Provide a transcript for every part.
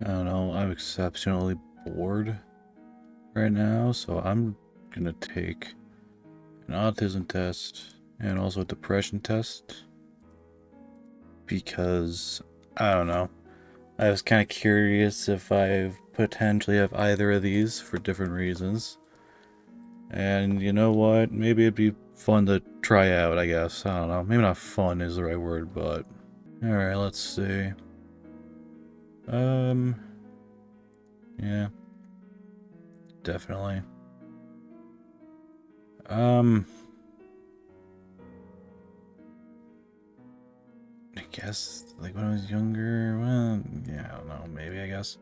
I don't know, I'm exceptionally bored right now, so I'm gonna take an autism test and also a depression test because I don't know. I was kind of curious if I potentially have either of these for different reasons. And you know what? Maybe it'd be fun to try out, I guess. I don't know. Maybe not fun is the right word, but. Alright, let's see. Um. Yeah, definitely. Um. I guess, like when I was younger, well, yeah, I don't know. Maybe, I guess.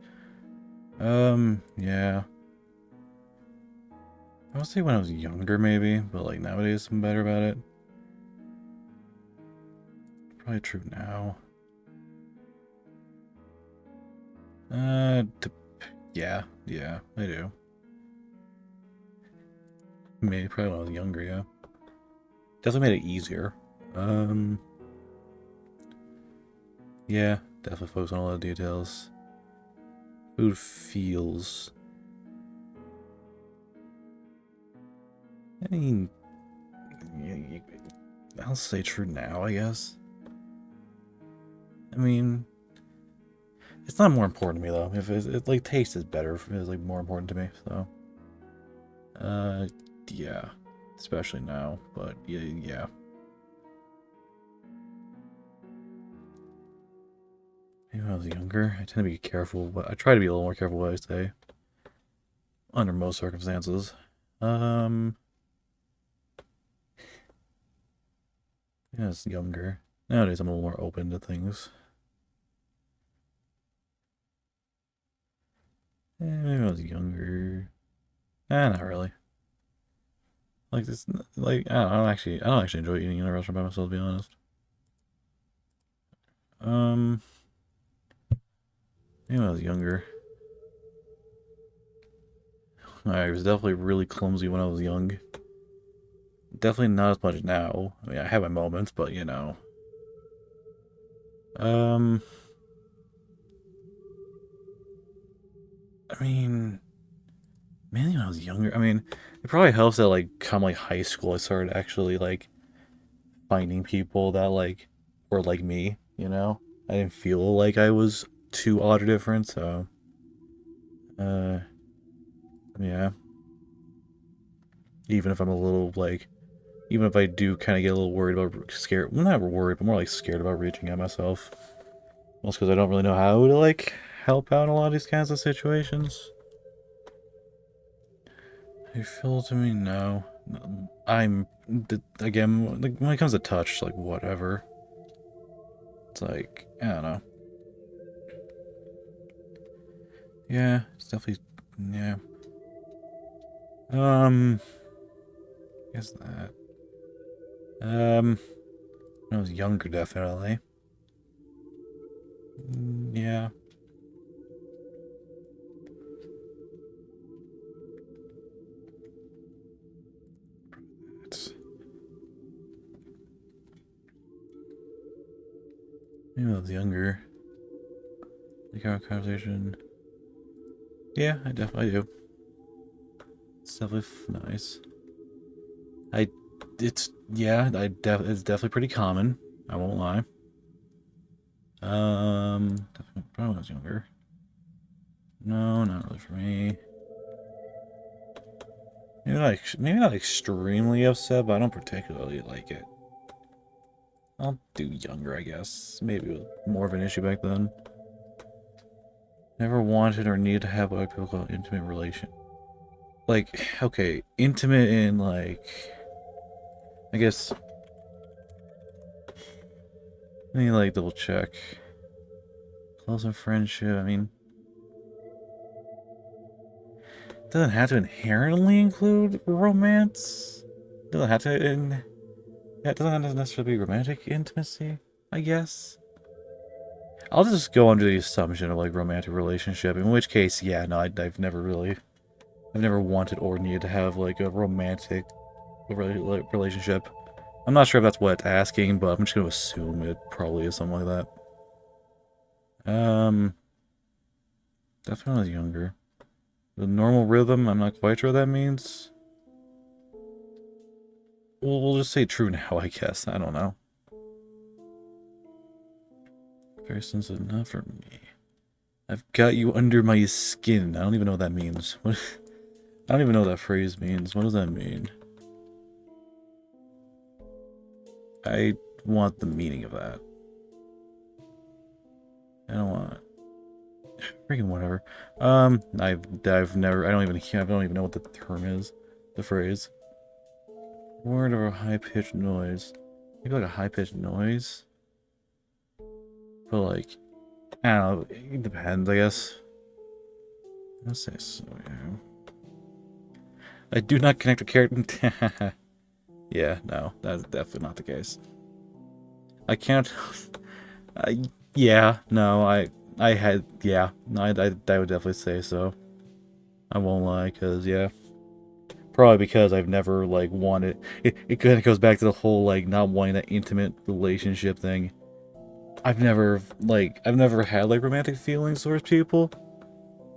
Yeah. I would say when I was younger, maybe, but like nowadays I'm better about it. Probably true now. Uh, yeah, yeah, I do. Maybe probably when I was younger, yeah. Definitely made it easier. Um, yeah, definitely focus on a lot of details. Food feels. I mean, I'll say true now, I guess. I mean, it's not more important to me though. If like taste is better, it's like more important to me. So, uh, yeah, especially now. But yeah, yeah. Maybe when I was younger, I tend to be careful. But I try to be a little more careful what I say under most circumstances. Um, yeah, it's younger. Nowadays, I'm a little more open to things. Maybe when I was younger. Not really. Like this, like I don't actually enjoy eating in a restaurant by myself, to be honest. Um, maybe when I was younger. I was definitely really clumsy when I was young. Definitely not as much now. I mean, I have my moments, but you know. Um, I mean, mainly when I was younger. I mean, it probably helps that like come like high school, I started actually like finding people that like were like me. You know, I didn't feel like I was too odd or different. So, uh, yeah. Even if I'm a little like, even if I do kind of get a little worried about scared, well, not worried, but more like scared about reaching out myself. Most because I don't really know how to like help out in a lot of these kinds of situations. You feel to me no. I'm again like when it comes to touch, like whatever. It's like I don't know. Yeah, it's definitely yeah. Um, I guess that. When I was younger, definitely. Yeah. It's, maybe when I was younger. Like our conversation. Yeah, I definitely do. It's definitely nice. I, it's yeah, it's definitely pretty common. I won't lie. Definitely probably when I was younger. No, not really for me. Maybe not extremely upset, but I don't particularly like it. I'll do younger, I guess. Maybe it was more of an issue back then. Never wanted or needed to have what people call intimate relation. Like, okay, intimate in like, I guess. Let me like double check. Close and friendship. I mean, doesn't have to inherently include romance. Doesn't have to. Yeah, it doesn't have to necessarily be romantic intimacy. I guess. I'll just go under the assumption of like romantic relationship. In which case, yeah, no, I've never really, I've never wanted or needed to have like a romantic relationship. I'm not sure if that's what it's asking, but I'm just gonna assume it probably is something like that. Um, Definitely younger. The normal rhythm, I'm not quite sure what that means. We'll just say true now, I guess. I don't know. Very sensitive enough for me. I've got you under my skin. I don't even know what that means. What? I don't even know what that phrase means. What does that mean? I want the meaning of that. I don't want freaking whatever. I've never. I don't even know what the term is. The phrase. Word or a high pitched noise. Maybe like a high pitched noise. But like, I don't know. It depends, I guess. Let's say so. Yeah. I do not connect a character. Yeah, no, that's definitely not the case. I can't. I, yeah, no, I had, yeah, no, I would definitely say so. I won't lie, cause yeah, probably because I've never like wanted. It kind of goes back to the whole like not wanting that intimate relationship thing. I've never had like romantic feelings towards people,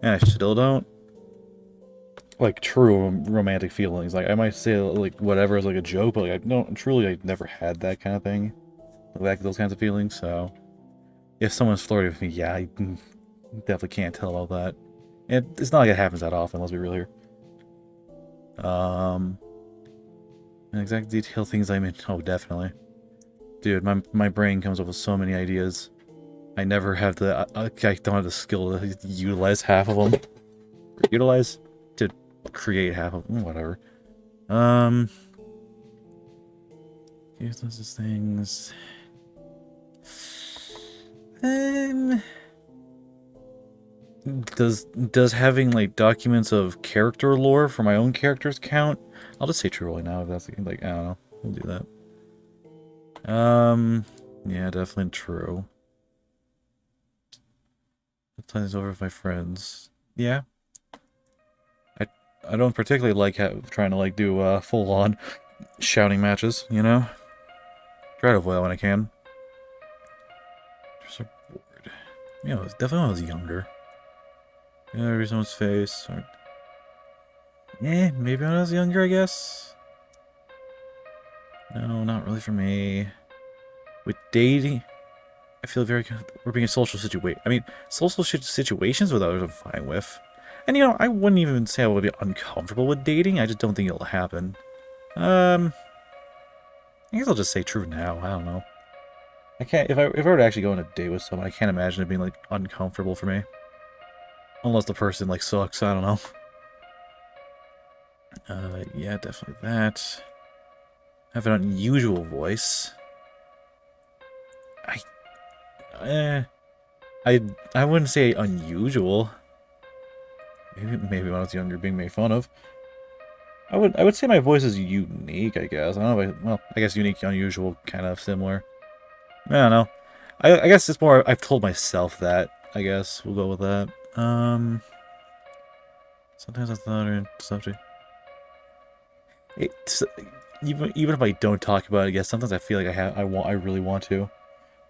and I still don't. Like true romantic feelings. Like I might say like whatever as like a joke, but like I don't truly I never had that kind of thing. Like those kinds of feelings. So if someone's flirting with me, yeah, I definitely can't tell all that. And it's not like it happens that often. Let's be real here. Um, and exact detail things I'm in. Oh, definitely, dude. My brain comes up with so many ideas. I never have the. I don't have the skill to utilize half of them. Utilize to create half of them. Whatever. Um. Here's those things. Um. Does having like documents of character lore for my own characters count? I'll just say true right now if that's like I don't know. We'll do that. Yeah, definitely true. I'll play this over with my friends. Yeah. I I don't particularly like trying to like do full on shouting matches, you know? Try to avoid when I can. Just so bored. You know, definitely when I was younger. Yeah, someone's face. Or... maybe when I was younger, I guess. No, not really for me. With dating, I feel very we're being a social situation. I mean, social situations with others I'm fine with. And you know, I wouldn't even say I would be uncomfortable with dating. I just don't think it'll happen. I guess I'll just say true now. I don't know. I can't if I were to actually go on a date with someone, I can't imagine it being like uncomfortable for me. Unless the person like sucks. I don't know. Yeah, definitely that. I have an unusual voice. I, eh, I wouldn't say unusual. Maybe when I was younger, being made fun of. I would say my voice is unique. I guess I don't know. Well, I guess unique, unusual, kind of similar. I don't know. I guess it's more. I've told myself that. I guess we'll go with that. Sometimes I thought or subject. It's even if I don't talk about it, I guess sometimes I feel like I really want to.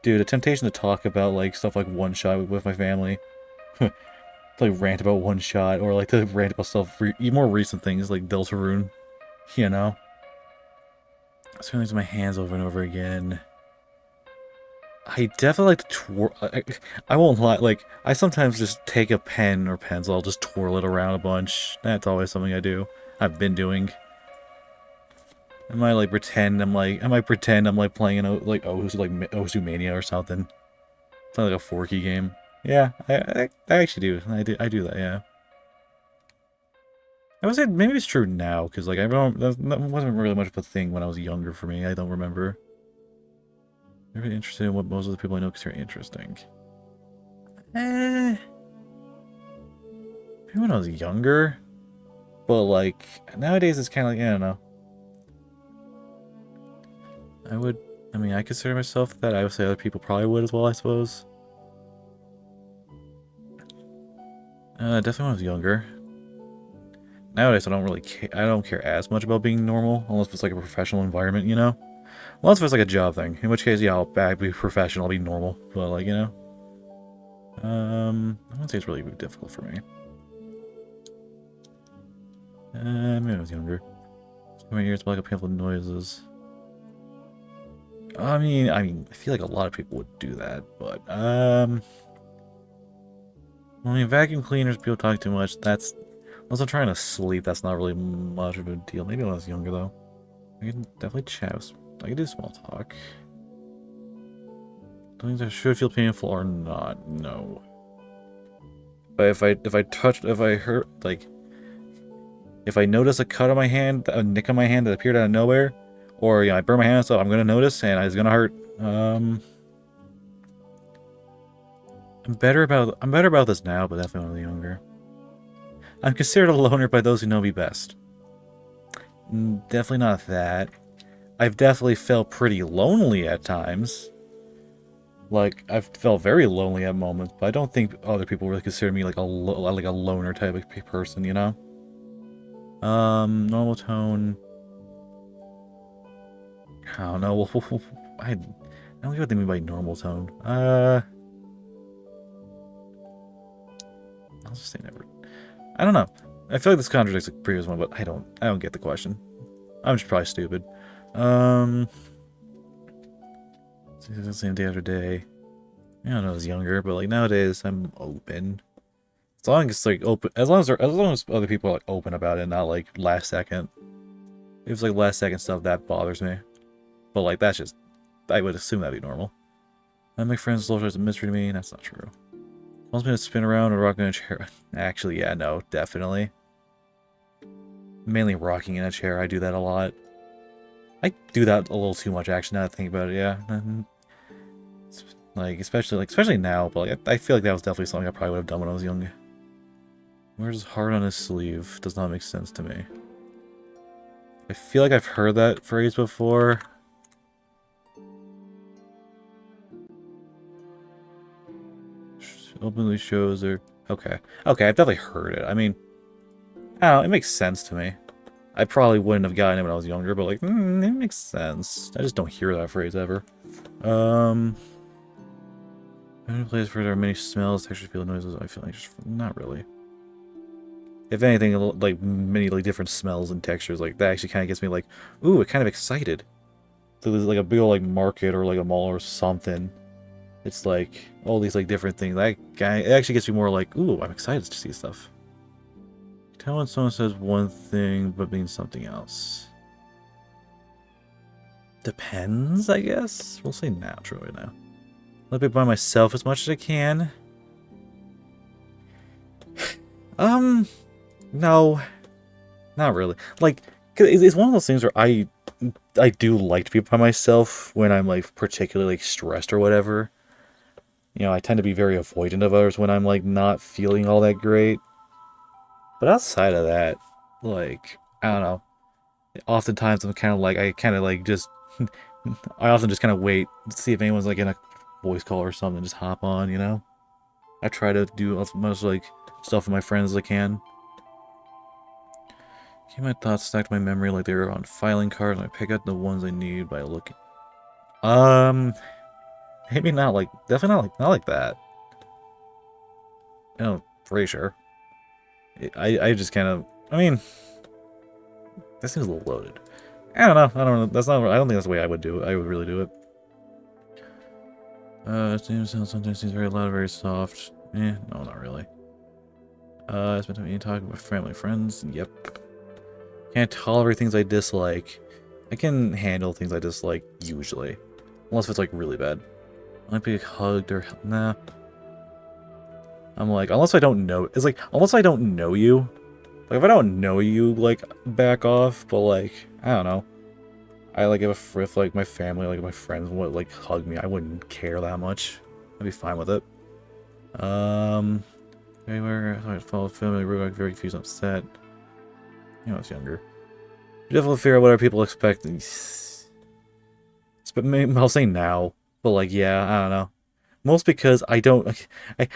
Dude, the temptation to talk about like stuff like One Shot with my family, to like rant about One Shot, or like to rant about stuff more recent things like Deltarune, you know. So I use my hands over and over again. I definitely like to twirl. I won't lie. Like I sometimes just take a pen or pencil, I'll just twirl it around a bunch. That's always something I do. I've been doing. I might pretend I'm like playing like Osu Mania or something. It's like a forky game. Yeah, I actually do. I do that. Yeah. I would say maybe it's true now because like I don't that wasn't really much of a thing when I was younger for me. I don't remember. I'm really interested in what most of the people I know consider interesting. Eh, maybe when I was younger, but like nowadays it's kind of like I don't know. I would. I mean, I consider myself that. I would say other people probably would as well. I suppose. Definitely when I was younger. Nowadays, I don't really care. I don't care as much about being normal, unless it's like a professional environment, you know. Unless if it's like a job thing, in which case, yeah, I'll be professional, I'll be normal. But like, you know, I wouldn't say it's really difficult for me. Maybe I was younger. My ears block up painful noises. I mean, I feel like a lot of people would do that, but, I mean, vacuum cleaners, people talk too much, that's, unless I'm trying to sleep, that's not really much of a deal. Maybe when I was younger, though. I can definitely chat. I can do small talk. Things that should feel painful or not, no. But if I hurt, like, if I notice a cut on my hand, a nick on my hand that appeared out of nowhere, or, you know, I burn my hand, so I'm gonna notice, and it's gonna hurt. I'm better about this now, but definitely when I was younger. I'm considered a loner by those who know me best. Definitely not that. I've definitely felt pretty lonely at times. Like, I've felt very lonely at moments, but I don't think other people really consider me like a loner type of person, you know? Normal tone. I don't know. I don't know what they mean by normal tone. I'll just say never. I don't know. I feel like this contradicts the previous one, but I don't get the question. I'm just probably stupid. It's the same day after day. I don't know, I was younger, but like nowadays I'm open. As long as it's like open, as long as other people are like open about it, not like last second. If it's like last second stuff, that bothers me. But like that's just, I would assume that'd be normal. I make friends social as a mystery to me. That's not true. Wants me to spin around or rock in a chair. Actually, yeah, no, definitely. Mainly rocking in a chair. I do that a lot. I do that a little too much, actually. Now that I think about it, yeah. Like especially now, but like, I feel like that was definitely something I probably would have done when I was young. Where's heart on his sleeve? Does not make sense to me. I feel like I've heard that phrase before. Openly shows or okay, I've definitely heard it. I mean, I don't know, it makes sense to me. I probably wouldn't have gotten it when I was younger, but like, it makes sense. I just don't hear that phrase ever. Any place where there are many smells, textures, feel, noises, I feel like just not really. If anything, like many like different smells and textures, like that actually kind of gets me like, ooh, kind of excited. So there's like a big old like market or like a mall or something. It's like all these like different things. That guy, it actually gets me more like, ooh, I'm excited to see stuff. Tell when someone says one thing but means something else. Depends, I guess. We'll say natural right now. Let me by myself as much as I can. No, not really. Like, it's one of those things where I do like to be by myself when I'm like particularly like stressed or whatever. You know, I tend to be very avoidant of others when I'm like not feeling all that great. But outside of that, like, I don't know. Oftentimes I'm kind of like, I kind of like just, I often just kind of wait to see if anyone's like in a voice call or something, just hop on, you know? I try to do as much like stuff with my friends as I can. Keep my thoughts stacked in my memory like they were on filing cards, and I pick out the ones I need by looking. Maybe not like, definitely not like that. No, pretty sure. I just kind of, I mean, that seems a little loaded. I don't know. I don't know. That's not. I don't think that's the way I would do it. I would really do it. Sometimes seems very loud, very soft. No, not really. I spent time talking with family, friends. Yep. Can't tolerate things I dislike. I can handle things I dislike usually, unless it's like really bad. I might be hugged or nah. I'm like, unless I don't know. It's like unless I don't know you. Like if I don't know you, like back off. But like I don't know. I like if like my family, like my friends would like hug me, I wouldn't care that much. I'd be fine with it. Anywhere I follow family, like very confused, upset. You know, I was younger. You definitely figure out what other people expect. But maybe I'll say now, but like yeah, I don't know. Most because I don't. Like,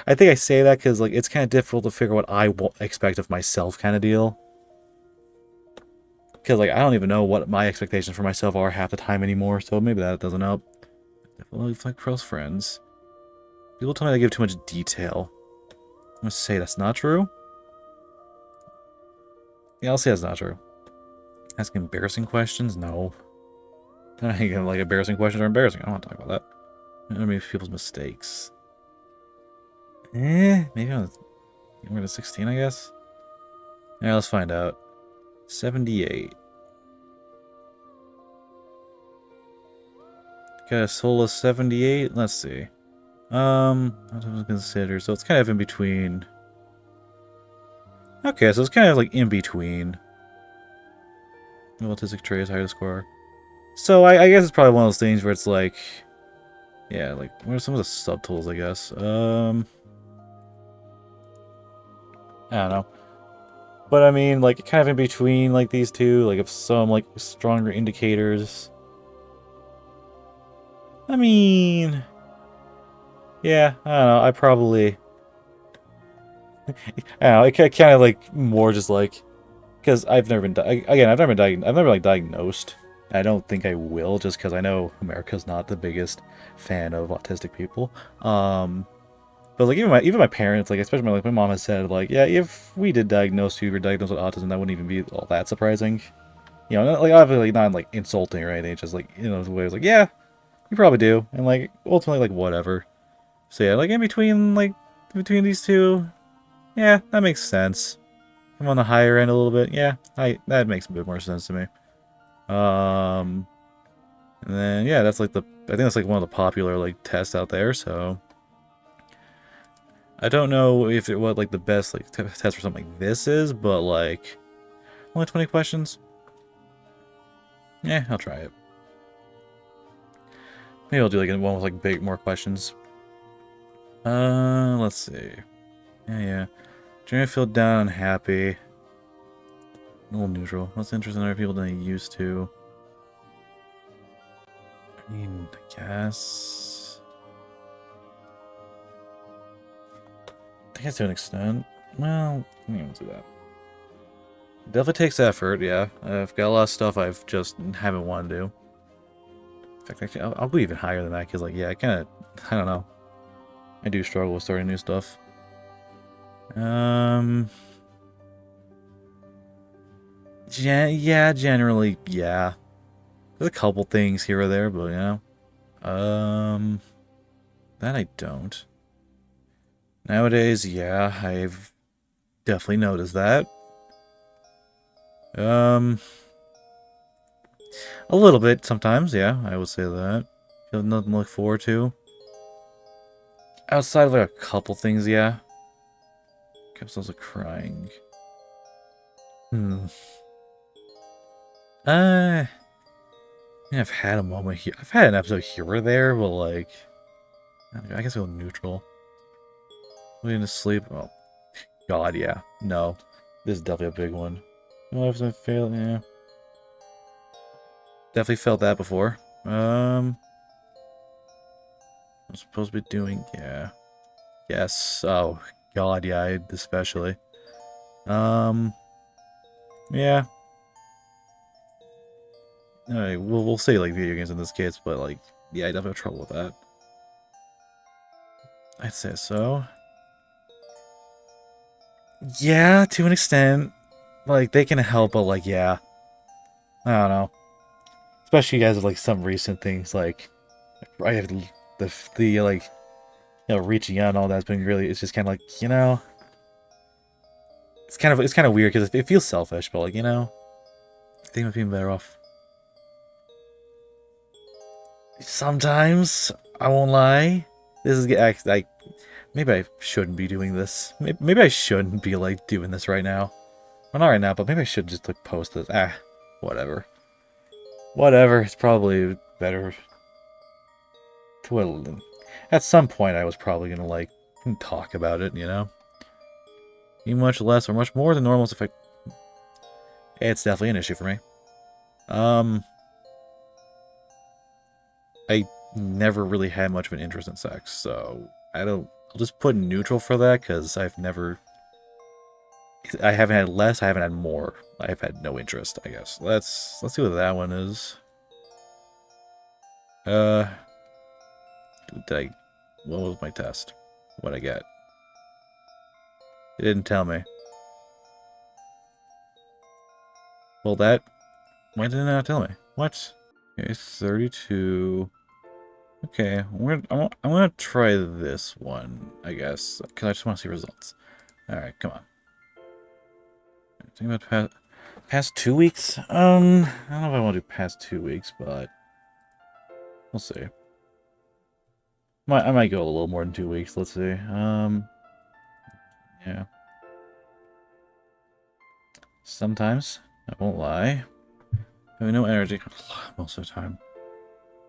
I think I say that because like it's kind of difficult to figure what I expect of myself, kind of deal. Because like I don't even know what my expectations for myself are half the time anymore, so maybe that doesn't help. Definitely like close friends. People tell me I give too much detail. I'm gonna say that's not true. Yeah, I'll say that's not true. Asking embarrassing questions? No. I think like embarrassing questions are embarrassing. I don't want to talk about that. I mean, people's mistakes. Maybe I'm younger than 16, I guess. Yeah, let's find out. 78. Got a soul of 78. Let's see. What do I consider? So it's kind of in between. Okay, so it's kind of like in between. Autistic traits, higher score. So I guess it's probably one of those things where it's like, yeah, like what are some of the subtools? I guess. I don't know. But I mean, like, kind of in between, like, these two, like, if some, like, stronger indicators. I mean, yeah, I don't know, I probably, I don't know, it kind of, like, more just, like, because I've never been, again, I've never, like, diagnosed. I don't think I will, just because I know America's not the biggest fan of autistic people. But like even my parents, like especially my mom has said like, yeah, if we did diagnose you or diagnosed with autism, that wouldn't even be all that surprising. You know, like obviously not like insulting or anything. It's just like the way it's like, yeah, you probably do, and like ultimately like whatever. So yeah, like in between these two, yeah, that makes sense. I'm on the higher end a little bit, yeah, that makes a bit more sense to me. And then yeah, that's like I think that's like one of the popular like tests out there. So I don't know if it what like the best like test for something like this is, but like only 20 questions. Yeah, I'll try it. Maybe I'll do like one with like more questions. Let's see. Yeah. Generally feel down and happy. A little neutral. What's interesting in other people than I used to? I mean, I guess to an extent. Well, I won't do that. Definitely takes effort, yeah. I've got a lot of stuff I've just haven't wanted to do. In fact, actually, I'll go even higher than that, because, like, yeah, I don't know. I do struggle with starting new stuff. Yeah, generally, yeah. There's a couple things here or there, but, you know. That I don't. Nowadays, yeah, I've definitely noticed that. A little bit sometimes, yeah, I would say that. Feel nothing to look forward to. Outside of like a couple things, yeah. Kept also crying. Yeah, I've had a moment here. I've had an episode here or there, but like, I guess I'll go neutral. Going to sleep. Oh, God, yeah. No, this is definitely a big one. No, I've failed. Yeah, definitely felt that before. I'm supposed to be doing. Yeah. Yes. Oh, God, yeah. Especially. Yeah. Alright, we'll say like video games in this case, but like, yeah, I definitely have trouble with that. I'd say so. Yeah, to an extent. Like, they can help, but like, yeah. I don't know. Especially you guys with like some recent things, like, I have the like, reaching out and all that's been really, it's just kind of like, it's kind of weird because it feels selfish, but like, I think I'm being better off. Sometimes, I won't lie. This is like, maybe I shouldn't be doing this. Maybe I shouldn't be like doing this right now. Well, not right now, but maybe I should just like post this. Whatever. Whatever. It's probably better to at some point I was probably gonna like talk about it, Be much less or much more than normal if it's definitely an issue for me. I never really had much of an interest in sex, so I'll just put neutral for that because I haven't had less, I haven't had more. I've had no interest, I guess. Let's see what that one is. Did I What was my test? What'd I get? It didn't tell me. Well, that... Why did it not tell me? What? Okay, 32... Okay, I'm gonna try this one, I guess, because I just want to see results. Alright, come on. Think about past 2 weeks? I don't know if I want to do past 2 weeks, but we'll see. I might go a little more than 2 weeks, let's see. Yeah. Sometimes, I won't lie. Having no energy most of the time.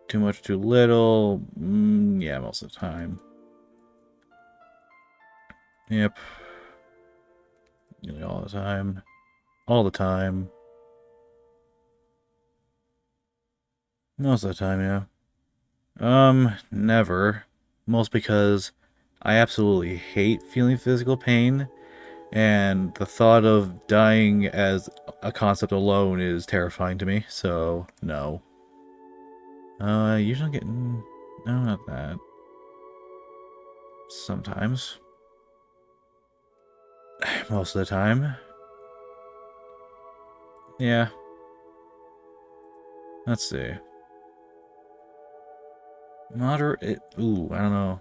Too much, too little. Yeah, most of the time. Yep. Nearly all the time. All the time. Most of the time, yeah. Never. Most because I absolutely hate feeling physical pain, and the thought of dying as a concept alone is terrifying to me, so no. Usually getting... No, not that. Sometimes. Most of the time. Yeah. Let's see. Moderate... Ooh, I don't know.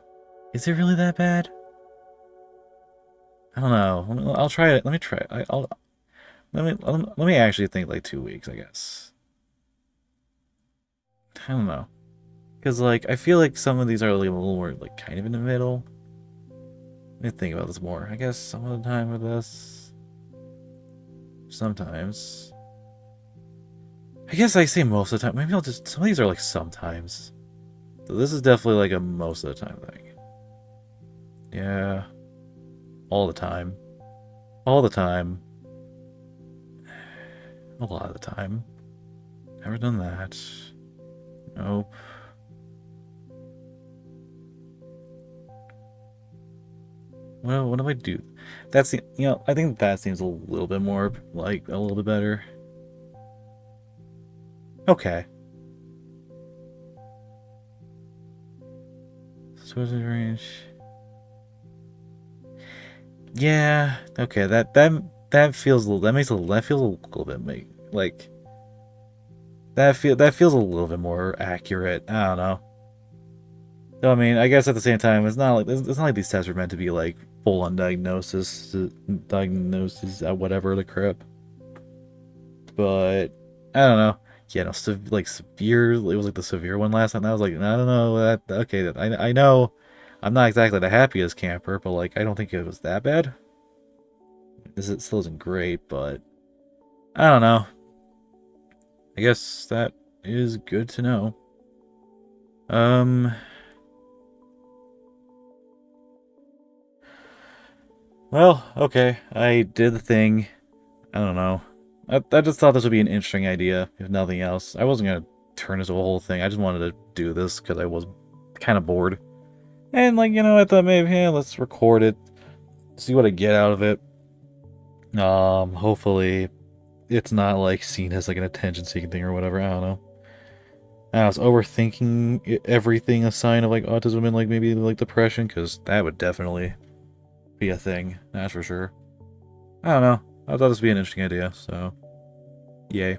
Is it really that bad? I don't know. I'll try it. Let me try it. I'll... Let me actually think like 2 weeks, I guess. I don't know. Because, like, I feel like some of these are like a little more, like, kind of in the middle. Let me think about this more. I guess some of the time with this... Sometimes. I guess I say most of the time. Maybe I'll just... Some of these are, like, sometimes. So this is definitely, like, a most of the time thing. Yeah. All the time. All the time. A lot of the time. Never done that. Nope. Well, what do I do? That's, I think that seems a little bit more, like, a little bit better. Okay. Switch range. Yeah. Okay. That feels a little. That feels a little bit like that feels a little bit more accurate. I don't know. I mean, I guess at the same time, it's not like these tests are meant to be like full on diagnosis, whatever the crap. But I don't know. Yeah, no, like severe. It was like the severe one last time. I was like, I don't know. That okay? I know. I'm not exactly the happiest camper, but like, I don't think it was that bad. It still isn't great, but I don't know. I guess that is good to know. Um, well, okay. I did the thing. I don't know. I just thought this would be an interesting idea, if nothing else. I wasn't gonna turn this into a whole thing. I just wanted to do this because I was kind of bored. And, like, I thought maybe, yeah, let's record it, see what I get out of it. Hopefully it's not, like, seen as, like, an attention-seeking thing or whatever. I don't know. I was overthinking everything a sign of, like, autism and, like, maybe, like, depression, because that would definitely be a thing. That's for sure. I don't know. I thought this would be an interesting idea, so yay.